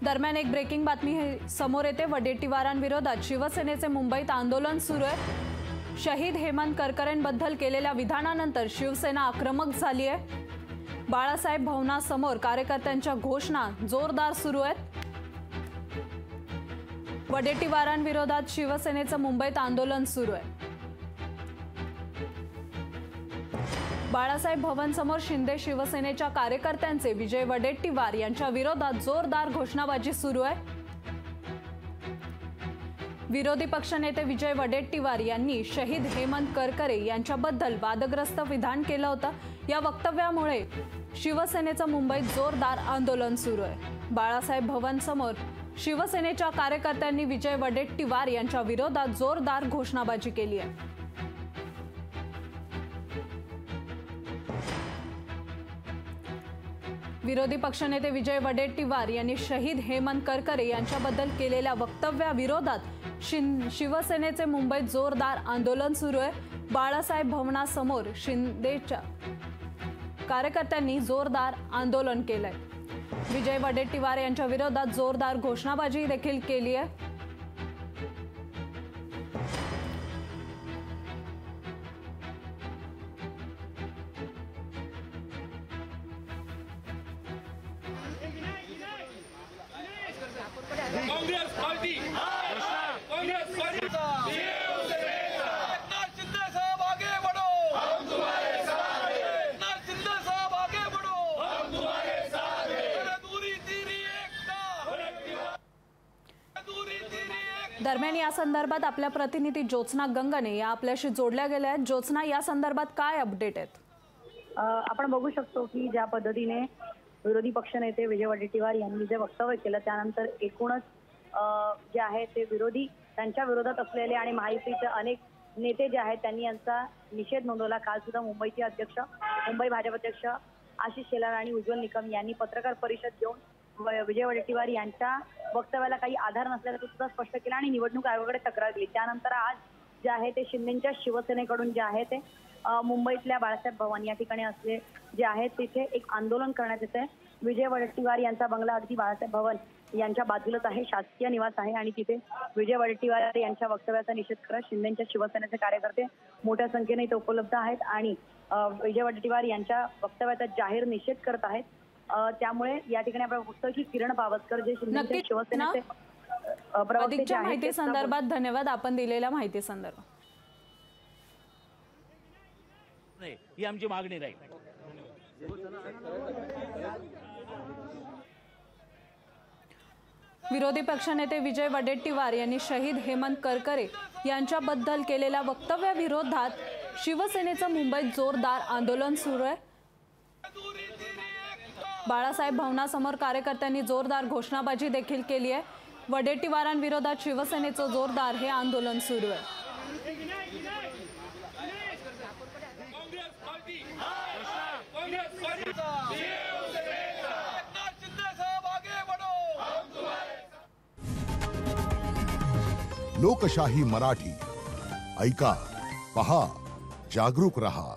दरम्यान एक ब्रेकिंग बातमी समोर येते। वडेट्टीवारांविरोधात शिवसेनेचे मुंबईत आंदोलन सुरू आहे। शहीद हेमंत करकरेंबद्दल केलेल्या विधानानंतर शिवसेना आक्रमक झाली आहे। बाळासाहेब भवनासमोर कार्यकर्त्यांच्या घोषणा जोरदार सुरू आहेत। वडेट्टीवारांविरोधात शिवसेनेचं मुंबईत आंदोलन सुरू आहे। बाळासाहेब भवन समोर शिंदे शिवसेनेच्या कार्यकर्त्यांचे विजय वडेट्टीवार यांच्या विरोधात जोरदार घोषणाबाजी सुरू आहे। विरोधी पक्षनेते विजय वडेट्टीवार यांनी शहीद हेमंत करकरे यांच्याबद्दल वादग्रस्त विधान केलं होतं। या वक्तव्यामुळे शिवसेनेचं मुंबईत जोरदार आंदोलन सुरू आहे। बाळासाहेब भवन समोर शिवसेनेच्या कार्यकर्त्यांनी विजय वडेट्टीवार यांच्या विरोधात जोरदार घोषणाबाजी केली आहे। विरोधी पक्षनेते विजय वडेट्टीवार यांनी शहीद हेमंत करकरे यांच्याबद्दल केलेल्या वक्तव्याविरोधात शिवसेनेचे मुंबईत जोरदार आंदोलन सुरू आहे। बाळासाहेब भवनासमोर शिंदेच्या कार्यकर्त्यांनी जोरदार आंदोलन केलंय। विजय वडेट्टीवार यांच्या विरोधात जोरदार घोषणाबाजी देखील केली आहे। कांग्रेस पार्टी कांग्रेस पार्टी शिंदे साहब आगे बढ़ो, हम तुम्हारे साथ हैं। शिंदे साहब आगे बढ़ो, हम तुम्हारे साथ हैं। दूरी तेरी एकता, दूरी तेरी एकता। दरम्यान या संदर्भात आपल्या प्रतिनिधी ज्योत्स्ना गंगाने या आपल्याशी जोडल्या गेल्या आहेत। ज्योत्स्ना, या संदर्भात काय अपडेट आहेत? आपण बघू शकतो की ज्या पद्धतीने विरोधी पक्षनेते विजय वडेट्टीवार यांनी जे वक्तव्य केलं त्यानंतर एकूणच जे आहे ते विरोधी त्यांच्या विरोधात असलेले आणि महायुतीचे अनेक नेते जे आहेत त्यांनी यांचा निषेध नोंदवला। काल सुद्धा मुंबईचे अध्यक्ष, मुंबई भाजप अध्यक्ष आशिष शेलार आणि उज्ज्वल निकम यांनी पत्रकार परिषद घेऊन विजय वडेट्टीवार यांच्या वक्तव्याला काही आधार नसल्याचं सुद्धा स्पष्ट केलं आणि निवडणूक आयोगाकडे तक्रार दिली। त्यानंतर आज जे आहे ते शिंदेच्या शिवसेनेकडून जे आहे ते मुंबईतल्या बाळासाहेब भवन या ठिकाणी असले जे आहे तिथे एक आंदोलन करण्यात येते। विजय वडेट्टीवार यांचा बंगला अगदी बाळासाहेब भवन यांच्या बाजूलाच आहे, शासकीय निवास आहे आणि तिथे विजय वडेट्टीवार यांच्या वक्तव्याचा निषेध करत शिंदेच्या शिवसेनेचे कार्यकर्ते मोठ्या संख्येने इथे उपलब्ध आहेत आणि विजय वडेट्टीवार यांच्या वक्तव्याचा जाहीर निषेध करत आहेत। त्यामुळे या ठिकाणी आपण बघतो की किरण पावसकर जे शिंदेच्या शिवसेनेचे प्रवक्ते आहेत माहिती संदर्भात धन्यवाद आपण दिलेल्या माहिती संदर्भात। ही आमची मागणी राहील। विरोधी पक्षनेते विजय वडेट्टीवार यांनी शहीद हेमंत करकरे यांच्याबद्दल केलेल्या वक्तव्याविरोधात शिवसेनेचं मुंबईत जोरदार आंदोलन सुरू आहे। बाळासाहेब भवनासमोर कार्यकर्त्यांनी जोरदार घोषणाबाजी देखील केली आहे। वडेट्टीवारांविरोधात शिवसेनेचं जोरदार हे आंदोलन सुरू आहे। लोकशाही मराठी ऐका, पहा, जागरूक रहा।